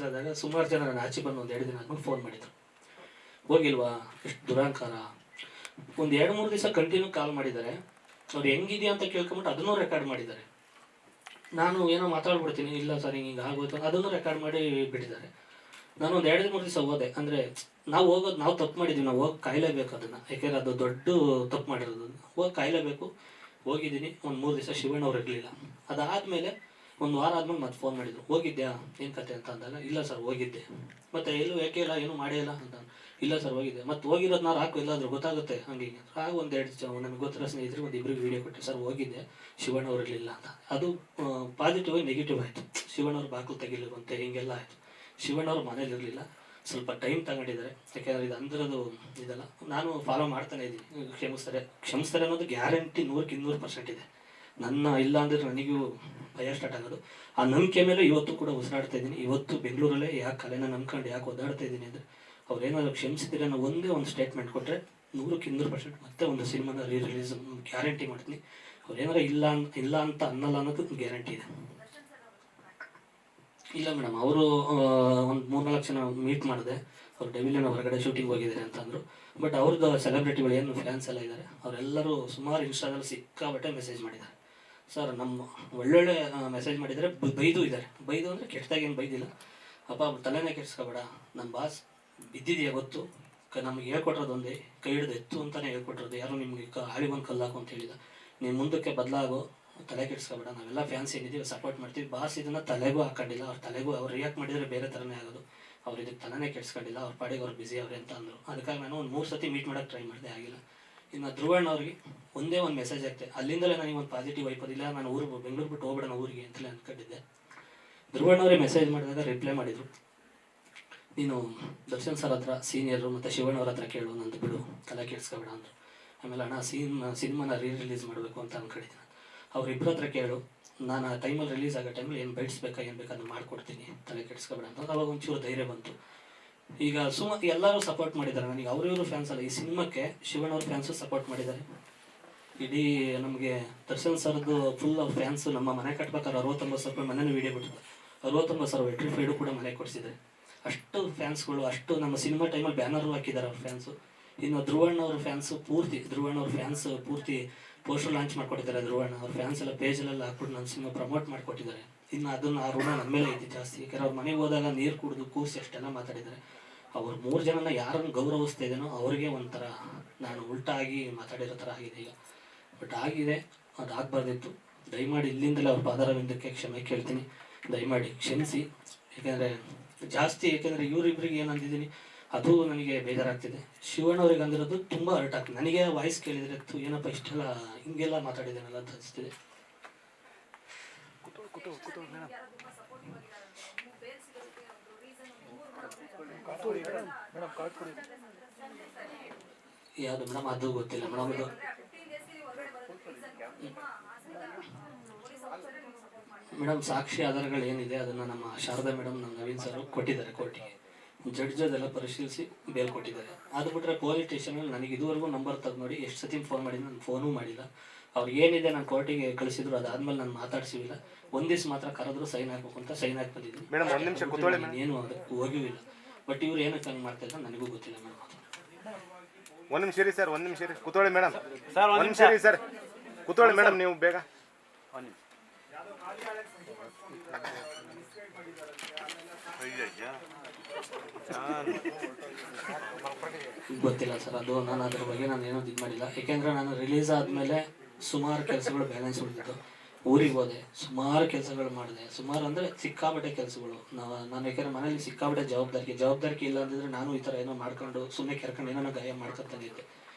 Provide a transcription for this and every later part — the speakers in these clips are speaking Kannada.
ರಿಲೀಸ್ ಆದಾಗ ಸುಮಾರು ಜನ ನಾನು ಆಚೆ ಬಂದು ಒಂದು 2 ದಿನ ಆದ್ಮೇಲೆ ಫೋನ್ ಮಾಡಿದ್ರು, ಹೋಗಿಲ್ವಾ, ಎಷ್ಟು ದುರಾಂಕಾರ. ಒಂದು 2-3 ದಿವಸ ಕಂಟಿನ್ಯೂ ಕಾಲ್ ಮಾಡಿದ್ದಾರೆ. ಅವ್ರು ಹೆಂಗಿದೆಯಾ ಅಂತ ಕೇಳ್ಕೊಂಬಿಟ್ಟು ಅದನ್ನೂ ರೆಕಾರ್ಡ್ ಮಾಡಿದ್ದಾರೆ. ನಾನು ಏನೋ ಮಾತಾಡ್ಬಿಡ್ತೀನಿ, ಇಲ್ಲ ಸರ್ ಹಿಂಗೆ ಆಗೋಯ್ತು, ಅದನ್ನು ರೆಕಾರ್ಡ್ ಮಾಡಿ ಬಿಟ್ಟಿದ್ದಾರೆ. ನಾನು ಒಂದು 2-3 ದಿವಸ ಹೋದೆ. ಅಂದರೆ ನಾವು ತಪ್ಪು ಮಾಡಿದ್ದೀವಿ, ನಾವು ಹೋಗಿ ಕಾಯಲೇಬೇಕು ಅದನ್ನು, ಯಾಕೆಂದರೆ ಅದು ದೊಡ್ಡ ತಪ್ಪು ಮಾಡಿರೋದು. ಹೋಗಿ ಕಾಯಲೇಬೇಕು. ಹೋಗಿದ್ದೀನಿ. ಒಂದು 3 ದಿವಸ ಶಿವಣ್ಣ ಅವ್ರು ಇರಲಿಲ್ಲ. ಅದಾದಮೇಲೆ ಒಂದು ವಾರ ಆದ್ಮೇಲೆ ಮತ್ತೆ ಫೋನ್ ಮಾಡಿದ್ರು, ಹೋಗಿದ್ಯಾ ಏನು ಕತೆ ಅಂತ ಅಂದಾಗ, ಇಲ್ಲ ಸರ್ ಹೋಗಿದ್ದೆ. ಮತ್ತು ಎಲ್ಲೂ ಯಾಕೆ ಇಲ್ಲ, ಏನೂ ಮಾಡೇ ಇಲ್ಲ ಅಂತ. ಇಲ್ಲ ಸರ್ ಹೋಗಿದ್ದೆ. ಮತ್ತು ಹೋಗಿರೋದು ನಾವು ಹಾಕು ಎಲ್ಲಾದರೂ ಗೊತ್ತಾಗುತ್ತೆ ಹಂಗೆ ಹಿಂಗೆ. ಆಗ ಒಂದು 2 ಜನ ನನಗೆ ಗೊತ್ತಿರೋ ಸ್ನೇಹಿತರು ಒಂದು 2 ವೀಡಿಯೋ ಕೊಟ್ಟೆ, ಸರ್ ಹೋಗಿದ್ದೆ ಶಿವಣ್ಣ ಅವ್ರು ಇರಲಿಲ್ಲ ಅಂತ. ಅದು ಪಾಸಿಟಿವ್ ಆಗಿ ನೆಗೆಟಿವ್ ಆಯಿತು. ಶಿವಣ್ಣವ್ರು ಬಾಗಿಲು ತೆಗಿಲಿರುವಂತೆ ಹಿಂಗೆಲ್ಲ ಆಯಿತು. ಶಿವಣ್ಣವ್ರು ಮನೇಲಿ ಇರಲಿಲ್ಲ, ಸ್ವಲ್ಪ ಟೈಮ್ ತಗೊಂಡಿದ್ದಾರೆ. ಯಾಕೆಂದರೆ ಇದು ಅಂದಿರೋದು ಇದೆಲ್ಲ ನಾನು ಫಾಲೋ ಮಾಡ್ತಾನೆ ಇದ್ದೀನಿ. ಕ್ಷಮಿಸ್ತಾರೆ ಅನ್ನೋದು ಗ್ಯಾರಂಟಿ 100% ಇದೆ. ನನ್ನ ಇಲ್ಲ ಅಂದರೆ ನನಗೂ ಭಯ ಸ್ಟಾರ್ಟ್ ಆಗೋದು. ಆ ನಂಬಿಕೆ ಮೇಲೆ ಇವತ್ತು ಕೂಡ ಉಸಿರಾಡ್ತಾ ಇದ್ದೀನಿ. ಇವತ್ತು ಬೆಂಗಳೂರಲ್ಲೇ ಯಾಕೆ ಕಲೆನ ನಂಬ್ಕೊಂಡು ಯಾಕೆ ಓದಾಡ್ತಾ ಇದ್ದೀನಿ ಅಂದರೆ, ಅವ್ರೇನಾದ್ರು ಕ್ಷಮಿಸಿದ್ರೆ ನಾನು ಒಂದೇ ಒಂದು ಸ್ಟೇಟ್ಮೆಂಟ್ ಕೊಟ್ಟರೆ 100% ಮತ್ತೆ ಒಂದು ಸಿನಿಮಾನ ರಿಲೀಸ್ ಗ್ಯಾರಂಟಿ ಮಾಡ್ತೀನಿ. ಅವ್ರೇನಾರು ಇಲ್ಲ ಅಂತ ಅನ್ನಲ್ಲ ಅನ್ನೋದು ಗ್ಯಾರಂಟಿ ಇದೆ. ಇಲ್ಲ ಮೇಡಮ್, ಅವರು ಒಂದು 3-4 ಜನ ಮೀಟ್ ಮಾಡಿದೆ. ಅವ್ರು ಡೆವಿಲಿನ ಹೊರಗಡೆ ಶೂಟಿಂಗ್ ಹೋಗಿದ್ದಾರೆ ಅಂತಂದರು. ಬಟ್ ಅವ್ರದ್ದು ಸೆಲೆಬ್ರಿಟಿಗಳು ಏನು ಫ್ಯಾನ್ಸ್ ಎಲ್ಲ ಇದ್ದಾರೆ, ಅವರೆಲ್ಲರೂ ಸುಮಾರು ಇನ್ಸ್ಟಾದಲ್ಲಿ ಸಿಕ್ಕಾಬಟ್ಟೆ ಮೆಸೇಜ್ ಮಾಡಿದ್ದಾರೆ. ಸರ್ ನಮ್ಮ ಒಳ್ಳೊಳ್ಳೆ ಮೆಸೇಜ್ ಮಾಡಿದರೆ, ಬೈದು ಇದ್ದಾರೆ. ಬೈದು ಅಂದರೆ ಕೆಟ್ಟದಾಗೇನು ಬೈದಿಲ್ಲ. ಅಪ್ಪ ತಲೆನೇ ಕೆಡ್ಸ್ಕೊಬೇಡ, ನಮ್ಮ ಬಾಸ್ ಬಿದ್ದಿದೆಯಾ ಗೊತ್ತು, ನಮಗೆ ಹೇಳ್ಕೊಟ್ರೋದು ಒಂದೇ, ಕೈ ಹಿಡಿದು ಎತ್ತು ಅಂತಲೇ ಹೇಳ್ಕೊಟ್ರೋದು, ಯಾರು ನಿಮಗೆ ಹಾಳಿಗೊಂದು ಕಲ್ಲಾಕು ಅಂತ ಹೇಳಿದ. ನೀವು ಮುಂದಕ್ಕೆ ಬದಲಾಗೋ, ತಲೆ ಕೆಡ್ಸ್ಕೊಬೇಡ, ನಾವೆಲ್ಲ ಫ್ಯಾನ್ಸ್ ಏನಿದ್ದೀವಿ ಸಪೋರ್ಟ್ ಮಾಡ್ತೀವಿ. ಬಾಸ್ ಇದನ್ನು ತಲೆಗೂ ಹಾಕೊಂಡಿಲ್ಲ, ಅವ್ರ ತಲೆಗೂ ಅವ್ರು ರಿಯಾಕ್ಟ್ ಮಾಡಿದರೆ ಬೇರೆ ಥರನೇ ಆಗೋದು. ಅವ್ರು ಇದಕ್ಕೆ ತಲೆನೇ ಕೆಡ್ಸ್ಕೊಂಡಿಲ್ಲ, ಅವ್ರ ಪಾಡಿಗೆ ಅವ್ರು ಬಿಸಿ ಅವ್ರೆ ಅಂತ ಅಂದರು. ಅದಕ್ಕಾಗಿ ನಾನು ಒಂದು 3 ಸತಿ ಮೀಟ್ ಮಾಡೋಕ್ಕೆ ಟ್ರೈ ಮಾಡಿದೆ, ಆಗಿಲ್ಲ. ಇನ್ನು ಧ್ರುವಣ್ಣ ಅವ್ರಿಗೆ ಒಂದೇ ಒಂದು ಮೆಸೇಜ್ ಆಗ್ತೆ, ಅಲ್ಲಿಂದಲೇ ನನಗೆ ಒಂದು ಪಾಸಿಟಿವ್ ವೈಪದಿಲ್ಲ. ನಾನು ಬೆಂಗಳೂರು ಬಿಟ್ಟು ಹೋಗ್ಬಿಡೋಣ ಊರಿಗೆ ಅಂತಲೇ ಅಂದ್ಕೊಂಡಿದ್ದೆ. ಧ್ರುವಣ್ಣವರೇ ಮೆಸೇಜ್ ಮಾಡಿದಾಗ ರಿಪ್ಲೈ ಮಾಡಿದರು, ನೀನು ದರ್ಶನ್ ಸರ್ ಹತ್ರ ಸೀನಿಯರು ಮತ್ತು ಶಿವಣ್ಣವ್ರ ಹತ್ರ ಕೇಳು, ನಂದು ಬಿಡು, ತಲೆ ಕೆಡ್ಸ್ಕೊಬೇಡ ಅಂದರು. ಆಮೇಲೆ ಅಣ್ಣ ಸಿನಿಮಾನ ರಿಲೀಸ್ ಮಾಡಬೇಕು ಅಂತ ಅಂದ್ಕೊಂಡಿದ್ದೀನಿ, ಅವ್ರಿಬ್ಬರ ಹತ್ರ ಕೇಳು, ನಾನು ಆ ಟೈಮಲ್ಲಿ ರಿಲೀಸ್ ಆಗೋ ಟೈಮಲ್ಲಿ ಏನು ಬೈಟ್ಸ್ಬೇಕಾ ಏನು ಬೇಕು ಅದನ್ನು ಮಾಡಿಕೊಡ್ತೀನಿ, ತಲೆ ಕೆಡ್ಸ್ಕೊಬೇಡ ಅಂತ. ಅವಾಗ ಒಂಚೂರು ಧೈರ್ಯ ಬಂತು. ಈಗ ಎಲ್ಲರೂ ಸಪೋರ್ಟ್ ಮಾಡಿದ್ದಾರೆ ನನಗೆ. ಇವರು ಫ್ಯಾನ್ಸ್ ಅಲ್ಲ, ಈ ಸಿನಿಮಾಕ್ಕೆ ಶಿವಣ್ಣವ್ರ ಫ್ಯಾನ್ಸು ಸಪೋರ್ಟ್ ಮಾಡಿದ್ದಾರೆ. ಇಡೀ ನಮಗೆ ದರ್ಶನ್ ಸರ್ದು ಫುಲ್ ಅವ್ರ ಫ್ಯಾನ್ಸು. ನಮ್ಮ ಮನೆ ಕಟ್ಬೇಕಾದ್ರೆ 69,000 ರೂಪಾಯಿ ಮನೇನೂ ವೀಡಿಯೋ ಬಿಟ್ಟಿದ್ದಾರೆ. 69,000 ವೆಟ್ರಿಫೈಡು ಕೂಡ ಮನೆ ಕೊಡಿಸಿದ್ದಾರೆ. ಅಷ್ಟು ಫ್ಯಾನ್ಸ್ಗಳು, ಅಷ್ಟು ನಮ್ಮ ಸಿನಿಮಾ ಟೈಮಲ್ಲಿ ಬ್ಯಾನರು ಹಾಕಿದ್ದಾರೆ ಅವ್ರ ಫ್ಯಾನ್ಸು. ಇನ್ನು ಧ್ರುವಣ್ಣವ್ರ ಫ್ಯಾನ್ಸು ಪೂರ್ತಿ ಪೋಸ್ಟರ್ ಲಾಂಚ್ ಮಾಡಿಕೊಟ್ಟಿದ್ದಾರೆ. ಧ್ರುವಣ್ಣ ಅವ್ರ ಫ್ಯಾನ್ಸ್ ಎಲ್ಲ ಪೇಜಲ್ಲೆಲ್ಲ ಹಾಕ್ಬಿಟ್ಟು ನನ್ನ ಸಿನಿಮಾ ಪ್ರಮೋಟ್ ಮಾಡಿಕೊಟ್ಟಿದ್ದಾರೆ. ಇನ್ನು ಅದನ್ನು ಆ ಋಣ ನನ್ನ ಮೇಲೆ ಐತಿ ಜಾಸ್ತಿ. ಯಾಕಂದ್ರೆ ಅವ್ರ ಮನೆಗೆ ಹೋದಾಗ ನೀರು ಕುಡಿದು ಕೂರಿಸಿ ಅಷ್ಟೆಲ್ಲ ಮಾತಾಡಿದ್ದಾರೆ. ಅವ್ರು 3 ಜನನ ಯಾರನ್ನು ಗೌರವಿಸ್ತಾ ಇದ್ದೇನೋ ಅವ್ರಿಗೆ ಒಂಥರ ನಾನು ಉಲ್ಟಾಗಿ ಮಾತಾಡಿರೋ ಥರ ಆಗಿದೆ ಈಗ. ಬಟ್ ಆಗಿದೆ, ಅದು ಆಗಬಾರ್ದಿತ್ತು. ದಯಮಾಡಿ ಇಲ್ಲಿಂದಲೇ ಅವ್ರ ಪಾದಾರವಿಂದಕ್ಕೆ ಕ್ಷಮೆ ಕೇಳ್ತೀನಿ, ದಯಮಾಡಿ ಕ್ಷಮಿಸಿ. ಯಾಕೆಂದರೆ ಇವರಿಬ್ಬರಿಗೆ ಏನು ಅಂದಿದ್ದೀನಿ ಅದು ನನಗೆ ಬೇಜಾರಾಗ್ತಿದೆ. ಶಿವಣ್ಣವ್ರಿಗೆ ಅಂದಿರೋದು ತುಂಬ ಹರ್ಟ್ ಆಗ್ತದೆ ನನಗೆ. ವಾಯ್ಸ್ ಕೇಳಿದರೆ ಏನಪ್ಪ ಇಷ್ಟೆಲ್ಲ ಹಿಂಗೆಲ್ಲ ಮಾತಾಡಿದ್ದೇನಲ್ಲ ಅಂತ ಅನಿಸ್ತಿದೆ. ಯಾವುದು ಮೇಡಮ್ ಅದು ಗೊತ್ತಿಲ್ಲ ಮೇಡಮ್. ಅದು ಮೇಡಮ್ ಸಾಕ್ಷಿ ಆಧಾರಗಳು ಏನಿದೆ ಅದನ್ನು ನಮ್ಮ ಶಾರದಾ ಮೇಡಮ್, ನಮ್ಮ ನವೀನ್ ಸರ್ ಕೊಟ್ಟಿದ್ದಾರೆ ಕೋರ್ಟಿಗೆ. ಜಡ್ಜ್ ಅದೆಲ್ಲ ಪರಿಶೀಲಿಸಿ ಬೇಲ್ ಕೊಟ್ಟಿದ್ದಾರೆ. ಅದು ಬಿಟ್ಟರೆ ಪೊಲೀಸ್ ಸ್ಟೇಷನಲ್ಲಿ ನನಗೆ ಇದುವರೆಗೂ ನಂಬರ್ ತೆಗೆದು ನೋಡಿ ಎಷ್ಟು ಸತಿ ಫೋನ್ ಮಾಡಿದ್ದು, ನಾನು ಫೋನೂ ಮಾಡಿಲ್ಲ. ಅವ್ರು ಏನಿದೆ ನಾನು ಕೋರ್ಟಿಗೆ ಕಳಿಸಿದ್ರು, ಅದಾದಮೇಲೆ ನಾನು ಮಾತಾಡ್ಸಿಲ್ಲ. ಒಂದು ದಿವಸ ಮಾತ್ರ ಕರೆದ್ರು ಸೈನ್ ಹಾಕಬೇಕು ಅಂತ ಸೈನ್ ಹಾಕಿ ಬಂದಿದ್ದೀನಿ. ಏನು ಅದಕ್ಕೆ ಹೋಗಿಯೂ ಇಲ್ಲ. ಬಟ್ ಇವ್ರು ಏನಕ್ಕೆ ಹಂಗೆ ಮಾಡ್ತಾಯಿದ್ರು ನನಗೂ ಗೊತ್ತಿಲ್ಲ ಮೇಡಮ್. ಒಂದು ನಿಮಿಷ ರೀ ಸರ್, ಒಂದು ನಿಮಿಷ ರೀ, ಕೂತ್ಕೊಳ್ಳಿ ಮೇಡಮ್. ಸರ್ ಒಂದು ನಿಮಿಷ ರೀ ಸರ್, ಕೂತ್ಕೊಳ್ಳಿ ಮೇಡಮ್, ನೀವು ಬೇಗ. ಗೊತ್ತಿಲ್ಲ ಸರ್, ಅದು ನಾನು ಅದ್ರ ಬಗ್ಗೆ ನಾನು ಏನೋ ಇದು ಮಾಡಿಲ್ಲ. ಯಾಕೆಂದರೆ ನಾನು ರಿಲೀಸ್ ಆದಮೇಲೆ ಸುಮಾರು ಕೆಲಸಗಳು ಬ್ಯಾಲೆನ್ಸ್ ಉಳಿದಿದ್ದು. ಊರಿಗೆ ಹೋದೆ, ಸುಮಾರು ಕೆಲಸಗಳು ಮಾಡಿದೆ. ಸುಮಾರು ಅಂದರೆ ಸಿಕ್ಕಾಬಟ್ಟೆ ಕೆಲಸಗಳು. ನಾನು ಯಾಕೆಂದರೆ ಮನೇಲಿ ಸಿಕ್ಕಾಬಟ್ಟೆ ಜವಾಬ್ದಾರಿಕೆ ಇಲ್ಲ ಅಂದಿದ್ರೆ ನಾನು ಈ ಥರ ಏನೋ ಮಾಡ್ಕೊಂಡು ಸುಮ್ಮನೆ ಕೆರ್ಕೊಂಡು ಏನೋ ಗಾಯ ಮಾಡ್ಕೊತಾನೆ ಇದ್ದೆ.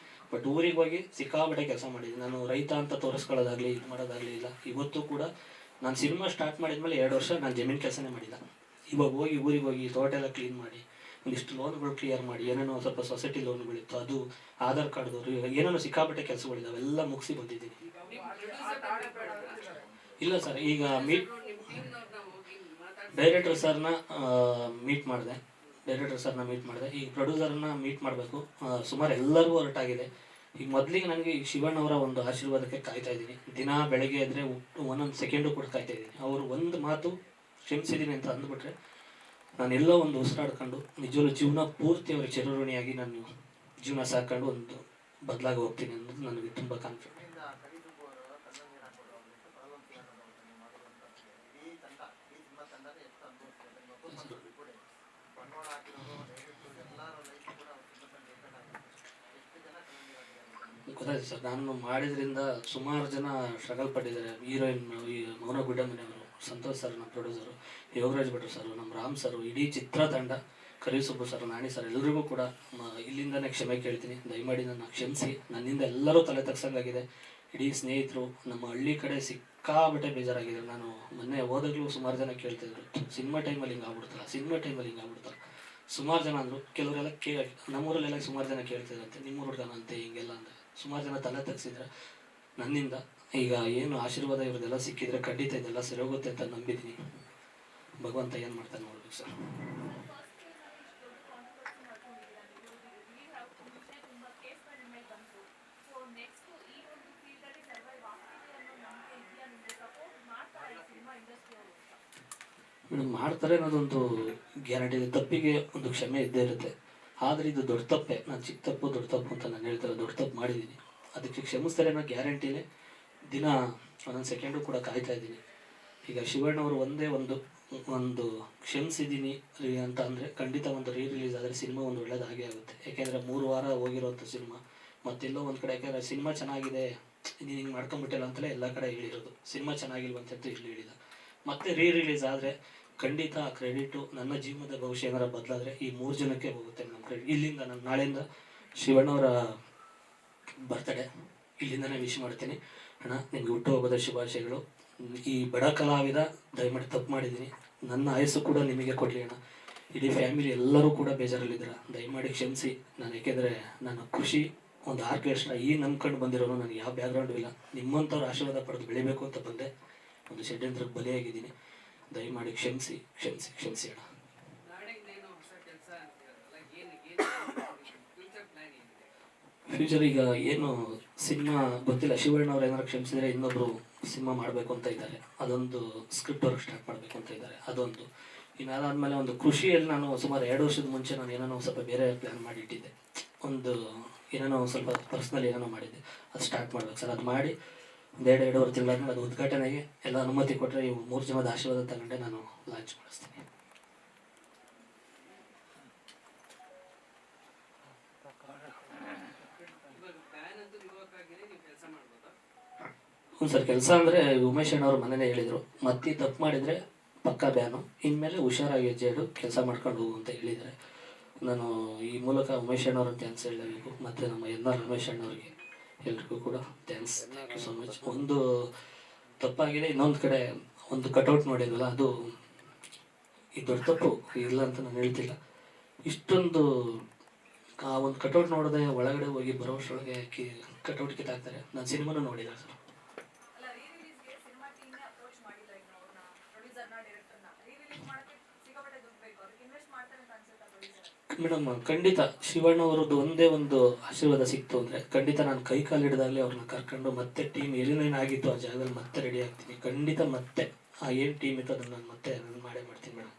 ಬಟ್ ಊರಿಗೆ ಹೋಗಿ ಸಿಕ್ಕಾಬಟ್ಟೆ ಕೆಲಸ ಮಾಡಿದ್ದೆ. ನಾನು ರೈತ ಅಂತ ತೋರಿಸ್ಕೊಳ್ಳೋದಾಗಲಿ ಇದು ಮಾಡೋದಾಗಲಿ ಇಲ್ಲ. ಇವತ್ತು ಕೂಡ ನಾನು ಸಿನಿಮಾ ಸ್ಟಾರ್ಟ್ ಮಾಡಿದ್ಮೇಲೆ 2 ವರ್ಷ ನಾನು ಜಮೀನು ಕೆಲಸನೇ ಮಾಡಿಲ್ಲ. ಇವಾಗ ಊರಿಗೆ ಹೋಗಿ ತೋಟ ಎಲ್ಲ ಕ್ಲೀನ್ ಮಾಡಿ, ಒಂದಿಷ್ಟು ಲೋನ್ಗಳು ಕ್ಲಿಯರ್ ಮಾಡಿ, ಏನೇನೋ ಸ್ವಲ್ಪ ಸೊಸೈಟಿ ಲೋನ್ಗಳಿತ್ತು, ಅದು ಆಧಾರ್ ಕಾರ್ಡ್ದವರು ಏನೇನೋ ಸಿಕ್ಕಾಬಟ್ಟೆ ಕೆಲಸಗಳಿದ್ದಾವೆ, ಎಲ್ಲ ಮುಗಿಸಿ ಬಂದಿದ್ದೀನಿ. ಇಲ್ಲ ಸರ್, ಈಗ ಡೈರೆಕ್ಟರ್ ಸರ್ನ ಮೀಟ್ ಮಾಡಿದೆ. ಈಗ ಪ್ರೊಡ್ಯೂಸರ್ನ ಮೀಟ್ ಮಾಡಬೇಕು. ಸುಮಾರು ಎಲ್ಲರಿಗೂ ಹೊರಟಾಗಿದೆ. ಈಗ ಮೊದಲಿಗೆ ನನಗೆ ಈಗ ಶಿವಣ್ಣವರ ಒಂದು ಆಶೀರ್ವಾದಕ್ಕೆ ಕಾಯ್ತಾ ಇದ್ದೀನಿ. ದಿನ ಬೆಳಗ್ಗೆ ಎದ್ದರೆ ಒಂದೊಂದು ಸೆಕೆಂಡು ಕೂಡ ಕಾಯ್ತಾ ಇದ್ದೀನಿ. ಅವರು ಒಂದು ಮಾತು ಕ್ಷಮಿಸಿದ್ದೀನಿ ಅಂತ ಅಂದ್ಬಿಟ್ರೆ ನಾನೆಲ್ಲೋ ಒಂದು ಉಸಿರಾಡ್ಕೊಂಡು ನಿಜವಲ್ಲೂ ಜೀವನ ಪೂರ್ತಿ ಅವ್ರಿಗೆ ಚಿರಋಣಿಯಾಗಿ ನಾನು ಜೀವನ ಸಾಕೊಂಡು ಒಂದು ಬದಲಾಗಿ ಹೋಗ್ತೀನಿ ಅನ್ನೋದು ನನಗೆ ತುಂಬ ಕಾನ್ಫಿಡೆಂಟ್. ಗೊತ್ತಾಯ್ತು ಸರ್, ನಾನು ಮಾಡಿದ್ರಿಂದ ಸುಮಾರು ಜನ ಸ್ಟ್ರಗಲ್ ಪಟ್ಟಿದ್ದಾರೆ. ಹೀರೋಯಿನ್ ಈ ಮೌನ ಗುಡ್ಡಮನೆಯವರು, ಸಂತೋಷ್ ಸರ್ ನಮ್ಮ ಪ್ರೊಡ್ಯೂಸರು, ಯೋಗರಾಜ್ ಭಟ್ರು ಸರ್, ನಮ್ಮ ರಾಮ್ ಸರ್, ಇಡೀ ಚಿತ್ರತಂಡ, ಕರಿಸುಬ್ಬು ಸರ್, ನಾಣಿ ಸರ್, ಎಲ್ಲರಿಗೂ ಕೂಡ ಇಲ್ಲಿಂದನೇ ಕ್ಷಮೆ ಕೇಳ್ತೀನಿ. ದಯಮಾಡಿ ನನ್ನ ಕ್ಷಮಿಸಿ. ನನ್ನಿಂದ ಎಲ್ಲರೂ ತಲೆ ತಗ್ಸಂಗಾಗಿದೆ. ಇಡೀ ಸ್ನೇಹಿತರು ನಮ್ಮ ಹಳ್ಳಿ ಕಡೆ ಸಿಕ್ಕಾಬಟ್ಟೆ ಬೇಜಾರಾಗಿದೆ. ನಾನು ಮೊನ್ನೆ ಹೋದಾಗಲೂ ಸುಮಾರು ಜನ ಕೇಳ್ತಿದ್ರು, ಸಿನಿಮಾ ಟೈಮಲ್ಲಿ ಹಿಂಗೆ ಆಗ್ಬಿಡ್ತಾರೆ. ಸುಮಾರು ಜನ ಅಂದರು. ಕೆಲವರೆಲ್ಲ ನಮ್ಮೂರಲ್ಲೆಲ್ಲ ಸುಮಾರು ಜನ ಕೇಳ್ತಿದ್ರಂತೆ, ನಿಮ್ಮೂರು ಹುಡುಗನಂತೆ ಹಿಂಗೆಲ್ಲ ಅಂದರೆ ಸುಮಾರು ಜನ ತಲೆ ತಗ್ಸಿದ್ರೆ ನನ್ನಿಂದ. ಈಗ ಏನು ಆಶೀರ್ವಾದ ಇವ್ರದ್ದೆಲ್ಲ ಸಿಕ್ಕಿದ್ರೆ ಖಂಡಿತ ಇದೆಲ್ಲ ಸರಿ ಹೋಗುತ್ತೆ ಅಂತ ನಂಬಿದ್ದೀನಿ. ಭಗವಂತ ಏನು ಮಾಡ್ತಾನೆ ನೋಡ್ಬೇಕು ಸರ್. ಮೇಡಮ್ ಮಾಡ್ತಾರೆ ಅನ್ನೋದೊಂದು ಗ್ಯಾರಂಟಿ ಇದೆ. ತಪ್ಪಿಗೆ ಒಂದು ಕ್ಷಮೆ ಇದ್ದೇ ಇರುತ್ತೆ. ಆದರೆ ಇದು ದೊಡ್ಡ ತಪ್ಪೆ. ನಾನು ಚಿಕ್ಕ ತಪ್ಪು ದೊಡ್ಡ ತಪ್ಪು ಅಂತ ನಾನು ಹೇಳ್ತಾರೆ. ದೊಡ್ಡ ತಪ್ಪು ಮಾಡಿದ್ದೀನಿ, ಅದಕ್ಕೆ ಕ್ಷಮಿಸ್ತಾರೆ ಅನ್ನೋ ಗ್ಯಾರಂಟಿನೇ ದಿನ ಒಂದೊಂದು ಸೆಕೆಂಡು ಕೂಡ ಕಾಯ್ತಾ ಇದ್ದೀನಿ. ಈಗ ಶಿವಣ್ಣವರು ಒಂದೇ ಒಂದು ಕ್ಷಮಿಸಿದ್ದೀನಿ ಅಂತ ಅಂದರೆ ಖಂಡಿತ ಒಂದು ರಿಲೀಸ್ ಆದರೆ ಸಿನಿಮಾ ಒಂದು ಒಳ್ಳೇದಾಗೇ ಆಗುತ್ತೆ. ಯಾಕೆಂದರೆ 3 ವಾರ ಹೋಗಿರೋಂಥ ಸಿನಿಮಾ ಮತ್ತೆಲ್ಲೋ ಒಂದು ಕಡೆ, ಯಾಕೆಂದರೆ ಸಿನಿಮಾ ಚೆನ್ನಾಗಿದೆ ನೀನು ಹಿಂಗೆ ಮಾಡ್ಕೊಂಬಿಟ್ಟಿಲ್ಲ ಅಂತಲೇ ಎಲ್ಲ ಕಡೆ ಹೇಳಿರೋದು. ಸಿನಿಮಾ ಚೆನ್ನಾಗಿಲ್ವಂತಂತೂ ಇಲ್ಲಿ ಹೇಳಿಲ್ಲ. ಮತ್ತೆ ರಿಲೀಸ್ ಆದರೆ ಖಂಡಿತ ಆ ಕ್ರೆಡಿಟು ನನ್ನ ಜೀವನದ ಭವಿಷ್ಯ ಏನಾರ ಬದಲಾದರೆ ಈ 3 ಜನಕ್ಕೆ ಹೋಗುತ್ತೆ ನಮ್ಮ ಕ್ರೆಡಿಟ್. ಇಲ್ಲಿಂದ ನಾನು ನಾಳೆಯಿಂದ ಶಿವಣ್ಣವರ ಬರ್ತಡೇ ಇಲ್ಲಿಂದನೇ ವಿಶ್ ಮಾಡ್ತೀನಿ. ಅಣ್ಣ ನಿಮಗೆ ಹುಟ್ಟುಹಬ್ಬದ ಶುಭಾಶಯಗಳು. ಈ ಬಡ ಕಲಾವಿದ ದಯಮಾಡಿ ತಪ್ಪು ಮಾಡಿದ್ದೀನಿ, ನನ್ನ ಆಯಸ್ಸು ಕೂಡ ನಿಮಗೆ ಕೊಡಲಿ ಅಣ್ಣ. ಇಡೀ ಫ್ಯಾಮಿಲಿ ಎಲ್ಲರೂ ಕೂಡ ಬೇಜಾರಲ್ಲಿದ್ದೀರ, ದಯಮಾಡಿ ಕ್ಷಮಿಸಿ. ನಾನು ಏಕೆಂದರೆ ನಾನು ಕೃಷಿ ಒಂದು ಆರ್ಕೆಸ್ಟ್ರಾ ಈ ನಂಬ್ಕೊಂಡು ಬಂದಿರೋನು, ನನಗೆ ಯಾವ ಬ್ಯಾಕ್ಗ್ರೌಂಡು ಇಲ್ಲ. ನಿಮ್ಮಂಥವ್ರ ಆಶೀರ್ವಾದ ಪಡೆದು ಬೆಳಿಬೇಕು ಅಂತ ಬಂದೆ. ಒಂದು ಷಡ್ಯಂತ್ರಕ್ಕೆ ಬಲಿಯಾಗಿದ್ದೀನಿ. ದಯಮಾಡಿ ಕ್ಷಮಿಸಿ ಅಣ್ಣ. ಫ್ಯೂಚರ್ ಈಗ ಏನು ಸಿನಿಮಾ ಗೊತ್ತಿಲ್ಲ. ಶಿವಣ್ಣವ್ರು ಏನಾರು ಕ್ಷಮಿಸಿದರೆ ಇನ್ನೊಬ್ರು ಸಿನಿಮಾ ಮಾಡಬೇಕು ಅಂತ ಇದ್ದಾರೆ. ಅದೊಂದು ಸ್ಕ್ರಿಪ್ಟ್ ವರ್ಕ್ ಸ್ಟಾರ್ಟ್ ಮಾಡಬೇಕು ಅಂತ ಇದ್ದಾರೆ. ಅದೊಂದು ಇನ್ನಾದಾದ್ಮೇಲೆ ಒಂದು ಕೃಷಿಯಲ್ಲಿ ನಾನು ಸುಮಾರು 2 ವರ್ಷದ ಮುಂಚೆ ನಾನು ಏನೋ ಸ್ವಲ್ಪ ಬೇರೆ ಪ್ಲ್ಯಾನ್ ಮಾಡಿಟ್ಟಿದ್ದೆ. ಒಂದು ಏನೇನೋ ಸ್ವಲ್ಪ ಪರ್ಸ್ನಲ್ ಏನೇನೋ ಮಾಡಿದ್ದೆ, ಅದು ಸ್ಟಾರ್ಟ್ ಮಾಡ್ಬೇಕು ಸರ್. ಅದು ಮಾಡಿ ಒಂದು 2-2.5 ತಿಂಗಳಾದ್ಮೇಲೆ ಅದು ಉದ್ಘಾಟನೆಗೆ ಎಲ್ಲ ಅನುಮತಿ ಕೊಟ್ಟರೆ ಇವು 3 ಜನದ ಆಶೀರ್ವಾದ ತಗೊಂಡೆ ನಾನು ಲಾಂಚ್ ಮಾಡಿಸ್ತೀನಿ. ಹ್ಞೂ ಸರ್, ಕೆಲಸ ಅಂದರೆ ಉಮೇಶ್ ಅಣ್ಣವ್ರು ಮನೆಯೇ ಹೇಳಿದರು, ಮತ್ತೆ ತಪ್ಪು ಮಾಡಿದರೆ ಪಕ್ಕಾ ಬ್ಯಾನು, ಇನ್ಮೇಲೆ ಹುಷಾರಾಗಿ ಹೆಜ್ಜೆ ಇಡು, ಕೆಲಸ ಮಾಡ್ಕೊಂಡು ಹೋಗು ಅಂತ ಹೇಳಿದ್ದಾರೆ. ನಾನು ಈ ಮೂಲಕ ಉಮೇಶ್ ಅಣ್ಣವ್ರನ್ನ ಥ್ಯಾಂಕ್ಸ್ ಹೇಳಬೇಕು. ಮತ್ತು ನಮ್ಮ ರಮೇಶ್ ಅಣ್ಣವ್ರಿಗೆ ಎಲ್ರಿಗೂ ಕೂಡ ಥ್ಯಾಂಕ್ಸ್ ಯು ಸೊ ಮಚ್. ಒಂದು ತಪ್ಪಾಗಿದೆ. ಇನ್ನೊಂದು ಕಡೆ ಒಂದು ಕಟೌಟ್ ನೋಡಿದ್ವಲ್ಲ, ಅದು ಈ ದೊಡ್ಡ ತಪ್ಪು ಇಲ್ಲ ಅಂತ ನಾನು ಹೇಳ್ತಿಲ್ಲ. ಇಷ್ಟೊಂದು ಆ ಒಂದು ಕಟೌಟ್ ನೋಡದೆ ಒಳಗಡೆ ಹೋಗಿ ಬರೋಷ್ಟರೊಳಗೆ ಕಟೌಟ್ ಕಿತ್ತಾಕ್ತಾರೆ. ನಾನು ಸಿನಿಮಾನೂ ನೋಡಿಲ್ಲ ಸರ್. ಮೇಡಮ್ ಖಂಡಿತ ಶಿವಣ್ಣವ್ರದ್ದು ಒಂದೇ ಒಂದು ಆಶೀರ್ವಾದ ಸಿಕ್ತು ಅಂದರೆ ಖಂಡಿತ ನಾನು ಕೈ ಕಾಲು ಹಿಡಿದಾಗಲೇ ಅವ್ರನ್ನ ಕರ್ಕೊಂಡು ಮತ್ತೆ ಟೀಮ್ ಏನೇನಾಗಿತ್ತು ಆ ಜಾಗದಲ್ಲಿ ಮತ್ತೆ ರೆಡಿ ಆಗ್ತೀನಿ. ಖಂಡಿತ ಮತ್ತೆ ಆ ಏನು ಟೀಮ್ ಇತ್ತು ಅದನ್ನು ನಾನು ಮತ್ತೆ ಮಾಡೇ ಮಾಡ್ತೀನಿ ಮೇಡಮ್.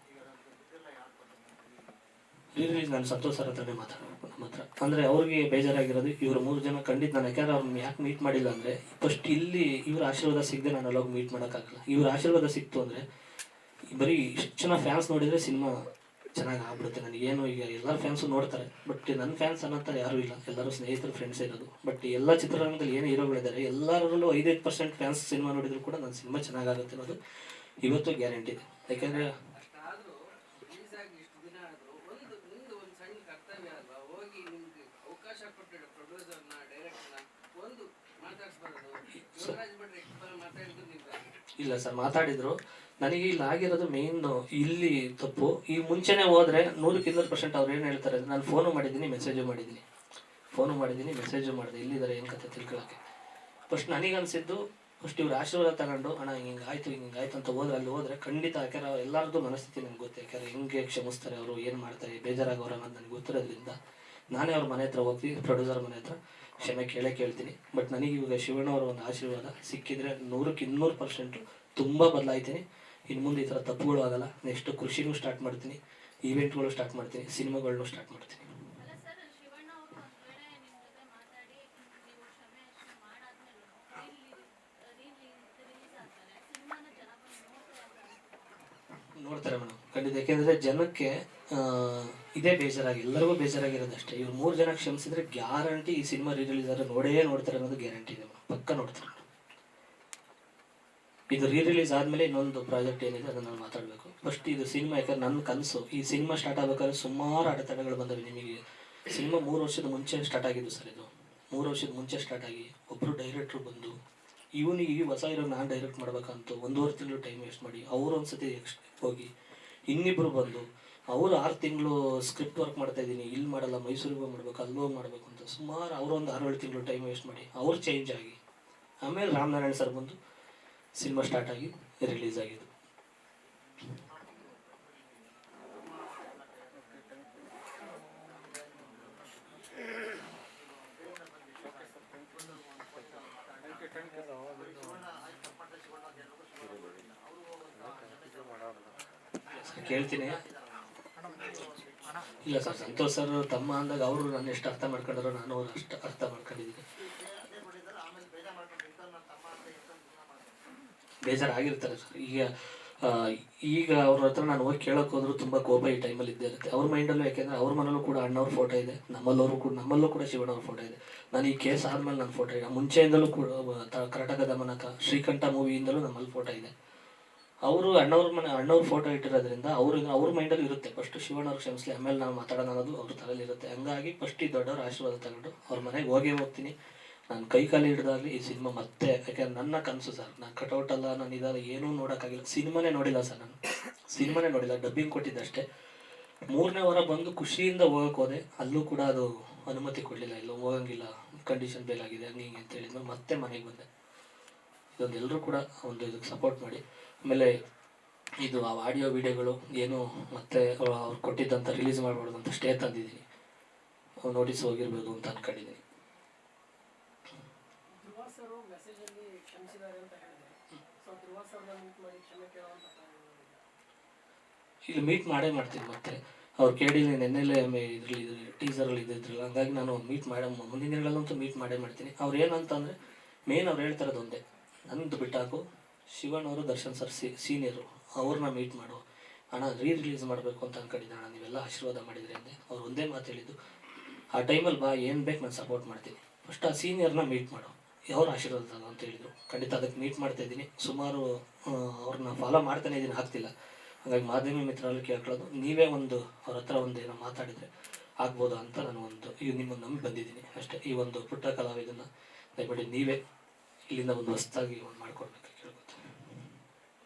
ರಿಲೀಸ್ ನಾನು ಸಂತೋಷ್ ಸರ್ ಹತ್ರನೇ ಮಾತಾಡಬೇಕು ನಮ್ಮ ಹತ್ರ. ಅಂದರೆ ಅವ್ರಿಗೆ ಬೇಜಾರಾಗಿರೋದು ಇವರು 3 ಜನ ಖಂಡಿತ. ನಾನು ಯಾಕಂದ್ರೆ ಅವ್ರನ್ನ ಯಾಕೆ ಮೀಟ್ ಮಾಡಿಲ್ಲ ಅಂದರೆ ಫಸ್ಟ್ ಇಲ್ಲಿ ಇವ್ರ ಆಶೀರ್ವಾದ ಸಿಗದೆ ನಾನು ಅಲ್ಲೋಗಿ ಮೀಟ್ ಮಾಡೋಕ್ಕಾಗಲ್ಲ. ಇವ್ರ ಆಶೀರ್ವಾದ ಸಿಕ್ತು ಅಂದರೆ ಬರೀ ಇಷ್ಟು ಜನ ಫ್ಯಾನ್ಸ್ ನೋಡಿದರೆ ಸಿನಿಮಾ ಚೆನ್ನಾಗಿ ಆಗ್ಬಿಡುತ್ತೆ. ನನಗೇನು ಈಗ ಎಲ್ಲ ಫ್ಯಾನ್ಸು ನೋಡ್ತಾರೆ, ಬಟ್ ನನ್ನ ಫ್ಯಾನ್ಸ್ ಅನ್ನೋಂಥ ಯಾರೂ ಇಲ್ಲ. ಎಲ್ಲರೂ ಸ್ನೇಹಿತರು, ಫ್ರೆಂಡ್ಸ್ ಇರೋದು. ಬಟ್ ಎಲ್ಲ ಚಿತ್ರರಂಗದಲ್ಲಿ ಏನು ಹೀರೋಗಳಿದ್ದಾರೆ ಎಲ್ಲರಲ್ಲೂ 5% ಫ್ಯಾನ್ಸ್ ಸಿನಿಮಾ ನೋಡಿದ್ರು ಕೂಡ ನನ್ನ ಸಿನಿಮಾ ಚೆನ್ನಾಗಾಗುತ್ತೆ ಅನ್ನೋದು ಇವತ್ತು ಗ್ಯಾರಂಟಿ ಇದೆ. ಯಾಕೆಂದರೆ ಇಲ್ಲ ಸರ್, ಮಾತಾಡಿದ್ರು. ನನಗೆ ಇಲ್ಲಿ ಆಗಿರೋದು ಮೇನ್ ಇಲ್ಲಿ ತಪ್ಪು. ಈ ಮುಂಚೆನೇ ಹೋದರೆ 100% ಅವ್ರು ಏನು ಹೇಳ್ತಾರೆ ಅಂದರೆ ನಾನು ಫೋನು ಮಾಡಿದ್ದೀನಿ, ಮೆಸೇಜು ಮಾಡಿದ್ದೀನಿ, ಮೆಸೇಜು ಮಾಡಿದೆ, ಇಲ್ಲಿದ್ದಾರೆ ಏನು ಕತೆ ತಿಳ್ಕೊಳ್ಳೋಕ್ಕೆ. ಫಸ್ಟ್ ನನಗನ್ಸಿದ್ದು ಫಸ್ಟ್ ಇವ್ರ ಆಶೀರ್ವಾದ ತಗೊಂಡು ಅಣ್ಣ ಹಿಂಗಾಯ್ತು ಅಂತ ಅಲ್ಲಿ ಹೋದರೆ ಖಂಡಿತ. ಯಾಕೆಂದ್ರೆ ಎಲ್ಲರದ್ದು ಮನಸ್ಥಿತಿ ನನಗೆ ಗೊತ್ತು. ಯಾಕೆಂದರೆ ಹೆಂಗೆ ಕ್ಷಮಿಸ್ತಾರೆ ಅವರು, ಏನು ಮಾಡ್ತಾರೆ, ಬೇಜಾರಾಗೋರು ಅನ್ನೋದು ನನಗೆ ಗೊತ್ತಿರೋದ್ರಿಂದ ನಾನೇ ಅವ್ರ ಮನೆ ಹತ್ರ ಹೋಗ್ತೀನಿ, ಪ್ರೊಡ್ಯೂಸರ್ ಮನೆ ಹತ್ರ ಕ್ಷಮೆ ಕೇಳ್ತೀನಿ. ಬಟ್ ನನಗೆ ಇವಾಗ ಶಿವಣ್ಣವರ ಒಂದು ಆಶೀರ್ವಾದ ಸಿಕ್ಕಿದರೆ 100% ತುಂಬ ಬದಲಾಯ್ತೀನಿ. ಇನ್ನು ಮುಂದೆ ಈ ಥರ ತಪ್ಪುಗಳು ಆಗಲ್ಲ. ನೆಕ್ಸ್ಟ್ ಕೃಷಿನೂ ಸ್ಟಾರ್ಟ್ ಮಾಡ್ತೀನಿ. ಈವೆಂಟ್ಗಳು ಸ್ಟಾರ್ಟ್ ಮಾಡ್ತೀನಿ, ಸಿನಿಮಾಗಳನ್ನೂ ಸ್ಟಾರ್ಟ್ ಮಾಡ್ತೀನಿ. ನೋಡ್ತಾರೆ ಮೇಡಮ್, ಖಂಡಿತ. ಯಾಕೆಂದರೆ ಜನಕ್ಕೆ ಇದೇ ಬೇಜಾರಾಗಿ, ಎಲ್ಲರಿಗೂ ಬೇಜಾರಾಗಿರೋದು ಅಷ್ಟೇ. ಇವ್ರು 3 ಜನ ಕ್ಷಮಿಸಿದ್ರೆ ಗ್ಯಾರಂಟಿ ಈ ಸಿನಿಮಾ ರಿಲೀಸ್ ಆದರೆ ನೋಡ್ತಾರೆ ಅನ್ನೋದು ಗ್ಯಾರಂಟಿ ಇದೆ ಮೇಡಮ್, ಪಕ್ಕ ನೋಡ್ತಾರೆ. ಇದು ರಿಲೀಸ್ ಆದಮೇಲೆ ಇನ್ನೊಂದು ಪ್ರಾಜೆಕ್ಟ್ ಏನಿದೆ ಅದನ್ನು ನಾನು ಮಾತಾಡಬೇಕು. ಫಸ್ಟ್ ಇದು ಸಿನಿಮಾ, ಯಾಕಂದ್ರೆ ನನ್ನ ಕನಸು ಈ ಸಿನಿಮಾ ಸ್ಟಾರ್ಟ್ ಆಗಬೇಕಾದ್ರೆ ಸುಮಾರು ಅಡೆತಡೆಗಳು ಬಂದವೆ. ನಿಮಗೆ ಸಿನಿಮಾ 3 ವರ್ಷದ ಮುಂಚೆ ಸ್ಟಾರ್ಟ್ ಆಗಿದ್ದು ಸರ್. ಇದು 3 ವರ್ಷದ ಮುಂಚೆ ಸ್ಟಾರ್ಟ್ ಆಗಿ ಒಬ್ಬರು ಡೈರೆಕ್ಟ್ರು ಬಂದು ಇವನಿಗೆ ಈ ಹೊಸ ಇರೋ ನಾನು ಡೈರೆಕ್ಟ್ ಮಾಡ್ಬೇಕಂತ 1.5 ತಿಂಗಳು ಟೈಮ್ ವೇಸ್ಟ್ ಮಾಡಿ, ಅವರು ಒಂದ್ಸತಿ ಹೋಗಿ ಇನ್ನಿಬ್ಬರು ಬಂದು ಅವರು 6 ತಿಂಗಳು ಸ್ಕ್ರಿಪ್ಟ್ ವರ್ಕ್ ಮಾಡ್ತಾ ಇದ್ದೀನಿ, ಇಲ್ಲಿ ಮಾಡಲ್ಲ, ಮೈಸೂರಿಗೆ ಹೋಗಿ ಮಾಡ್ಬೇಕು, ಅಲ್ಲಿ ಹೋಗಿ ಮಾಡಬೇಕು ಅಂತ ಸುಮಾರು ಅವರೊಂದು 6-7 ತಿಂಗಳು ಟೈಮ್ ವೇಸ್ಟ್ ಮಾಡಿ ಅವ್ರು ಚೇಂಜ್ ಆಗಿ ಆಮೇಲೆ ರಾಮನಾರಾಯಣ್ ಸರ್ ಬಂದು ಸಿನಿಮಾ ಸ್ಟಾರ್ಟ್ ಆಗಿ ರಿಲೀಸ್ ಆಗಿದ್ದು. ಕೇಳ್ತೀನಿ. ಇಲ್ಲ ಸರ್, ಸಂತೋಷ್ ಸರ್ ತಮ್ಮ ಅಂದಾಗ ಅವರು ನನ್ನ ಎಷ್ಟು ಅರ್ಥ ಮಾಡ್ಕೊಂಡ್ರು, ನಾನು ಅವ್ರು ಅಷ್ಟು ಅರ್ಥ ಮಾಡ್ಕೊಂಡಿದ್ದೀನಿ. ಬೇಜಾರಾಗಿರ್ತಾರೆ ಸರ್. ಈಗ ಅವ್ರ ಹತ್ರ ನಾನು ಹೋಗಿ ಕೇಳೋಕೆ ಹೋದ್ರು ತುಂಬ ಕೋಪ ಈ ಟೈಮಲ್ಲಿ ಇದ್ದೇ ಇರುತ್ತೆ ಅವ್ರ ಮೈಂಡಲ್ಲೂ. ಯಾಕೆಂದರೆ ಅವ್ರ ಮನೇಲೂ ಕೂಡ ಅಣ್ಣವ್ರ ಫೋಟೋ ಇದೆ, ನಮ್ಮಲ್ಲೂ ಕೂಡ ಶಿವಣ್ಣವ್ರ ಫೋಟೋ ಇದೆ. ನಾನು ಈ ಕೇಸ್ ಆದಮೇಲೆ ನನ್ನ ಫೋಟೋ ಇದೆ, ಮುಂಚೆಯಿಂದಲೂ ಕೂಡ ಕರ್ನಾಟಕ ದಮನಕ ಶ್ರೀಕಂಠ ಮೂವಿಯಿಂದಲೂ ನಮ್ಮಲ್ಲಿ ಫೋಟೋ ಇದೆ. ಅವರು ಅಣ್ಣವ್ರ ಫೋಟೋ ಇಟ್ಟಿರೋದ್ರಿಂದ ಅವ್ರ ಮೈಂಡಲ್ಲಿ ಇರುತ್ತೆ. ಫಸ್ಟ್ ಶಿವಣ್ಣವ್ರ ಕ್ಷಮಿಸಲಿ, ಆಮೇಲೆ ನಾವು ಮಾತಾಡೋಣ ಅನ್ನೋದು ಅವ್ರ ತಲೆಯಲ್ಲಿ ಇರುತ್ತೆ. ಹಂಗಾಗಿ ಫಸ್ಟ್ ಈ ದೊಡ್ಡವ್ರ ಆಶೀರ್ವಾದ ತಗೊಂಡು ಅವ್ರ ಮನೆಗೆ ಹೋಗ್ತೀನಿ. ನಾನು ಕೈ ಕಾಲು ಹಿಡ್ದಾಗಲಿ ಈ ಸಿನಿಮಾ ಮತ್ತೆ, ಯಾಕೆಂದ್ರೆ ನನ್ನ ಕನಸು ಸರ್. ನಾನು ಕಟೌಟ್ ಅಲ್ಲ, ನಾನು ಇದಲ್ಲ, ಏನೂ ನೋಡೋಕ್ಕಾಗಿಲ್ಲ. ಸಿನಿಮಾನೇ ನೋಡಿಲ್ಲ ಸರ್, ನಾನು ಸಿನಿಮಾನೇ ನೋಡಿಲ್ಲ, ಡಬ್ಬಿಂಗ್ ಕೊಟ್ಟಿದ್ದಷ್ಟೇ. 3ನೇ ವಾರ ಬಂದು ಖುಷಿಯಿಂದ ಹೋಗಕ್ಕೆ ಹೋದೆ, ಅಲ್ಲೂ ಕೂಡ ಅದು ಅನುಮತಿ ಕೊಡಲಿಲ್ಲ. ಇಲ್ಲ ಹೋಗಂಗಿಲ್ಲ, ಕಂಡೀಷನ್ ಬೇಲಾಗಿದೆ, ಹಂಗೆ ಹಿಂಗೆ ಅಂತ ಹೇಳಿದ್ಮೇಲೆ ಮತ್ತೆ ಮನೆಗೆ ಬಂದೆ. ಇದೊಂದು ಎಲ್ಲರೂ ಕೂಡ ಒಂದು ಇದಕ್ಕೆ ಸಪೋರ್ಟ್ ಮಾಡಿ. ಆಮೇಲೆ ಇದು ಆ ಆಡಿಯೋ ವಿಡಿಯೋಗಳು ಏನು ಮತ್ತೆ ಅವ್ರು ಕೊಟ್ಟಿದ್ದಂಥ ರಿಲೀಸ್ ಮಾಡಬಾರ್ದು ಅಂತ ಸ್ಟೇ ತಂದಿದ್ದೀನಿ, ನೋಟಿಸ್ ಹೋಗಿರ್ಬೋದು ಅಂತ ಅಂದ್ಕೊಂಡಿದ್ದೀನಿ. ಇಲ್ಲಿ ಮೀಟ್ ಮಾಡೇ ಮಾಡ್ತೀನಿ. ಮತ್ತೆ ಅವ್ರು ಕೇಳಿಲ್ಲ ನೆನ್ನೆಲ್ಲೇ ಇದ್ರಲ್ಲಿ ಟೀಸರಲ್ಲಿ ಇದ್ದಿದ್ರಲ್ಲ, ಹಂಗಾಗಿ ನಾನು ಮೀಟ್ ಮುಂದಿನ ದಿನಗಳಲ್ಲಂತೂ ಮೀಟ್ ಮಾಡೇ ಮಾಡ್ತೀನಿ. ಅವ್ರು ಏನಂತಂದರೆ ಮೇನ್ ಅವ್ರು ಹೇಳ್ತಾ ಇರೋದು ಒಂದೇ, ನಂದು ಬಿಟ್ಟಾಕು, ಶಿವಣ್ಣವರು ದರ್ಶನ್ ಸರ್ ಸೀನಿಯರು, ಅವ್ರನ್ನ ಮೀಟ್ ಮಾಡು ಅಣ್ಣ, ರಿಲೀಸ್ ಮಾಡಬೇಕು ಅಂತ ಅಂದ್ಕೊಂಡಿದ್ದೆ ಅಣ್ಣ, ನೀವೆಲ್ಲ ಆಶೀರ್ವಾದ ಮಾಡಿದ್ರಿ ಅಂದೆ. ಅವ್ರು ಒಂದೇ ಮಾತು ಹೇಳಿದ್ದು, ಆ ಟೈಮಲ್ಲಿ ಬಾ, ಏನು ಬೇಕು ನಾನು ಸಪೋರ್ಟ್ ಮಾಡ್ತೀನಿ, ಫಸ್ಟ್ ಆ ಸೀನಿಯರ್ನ ಮೀಟ್ ಮಾಡು, ಅವ್ರ ಆಶೀರ್ವಾದ ಅಂತ ಹೇಳಿದರು. ಖಂಡಿತ ಅದಕ್ಕೆ ಮೀಟ್ ಮಾಡ್ತಾಯಿದ್ದೀನಿ. ಸುಮಾರು ಅವ್ರನ್ನ ಫಾಲೋ ಮಾಡ್ತಾನೆ ಇದ್ದೀನಿ, ಆಗ್ತಿಲ್ಲ. ಹಾಗಾಗಿ ಮಾಧ್ಯಮ ಮಿತ್ರರಲ್ಲಿ ಕೇಳ್ಕೊಳ್ಳೋದು, ನೀವೇ ಒಂದು ಅವ್ರ ಹತ್ರ ಒಂದು ಏನೋ ಮಾತಾಡಿದರೆ ಆಗ್ಬೋದು ಅಂತ ನಾನು ಈಗ ನಿಮ್ಮನ್ನು ನಂಬಿ ಬಂದಿದ್ದೀನಿ ಅಷ್ಟೇ. ಈ ಒಂದು ಪುಟ್ಟ ಕಲಾವಿದನ್ನು ದಯಮಾಡಿ ನೀವೇ ಇಲ್ಲಿಂದ ಒಂದು ಹೊಸದಾಗಿ ಮಾಡ್ಕೊಡ್ಬೇಕು.